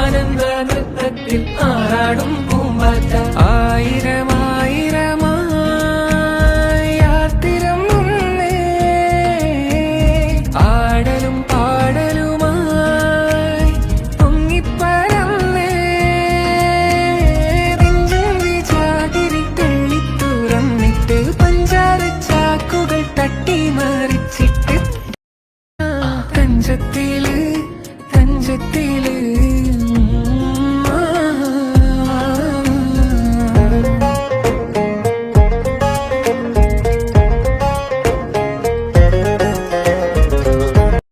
ആനന്ദ നൃത്തത്തിൽ ആറാടും പൂമ്പാറ്റ ആയിരമായിരമായി യാത്തിരം മുന്നേ ആടലും പാടലുമായി പൊങ്ങിപ്പറന്നേ നെഞ്ചും വിചാതിരി തെള്ളിത്തുറന്നിട്ട് പഞ്ചാര ചാക്കുകൾ തട്ടിമറിച്ചിട്ട് തഞ്ചത്തില്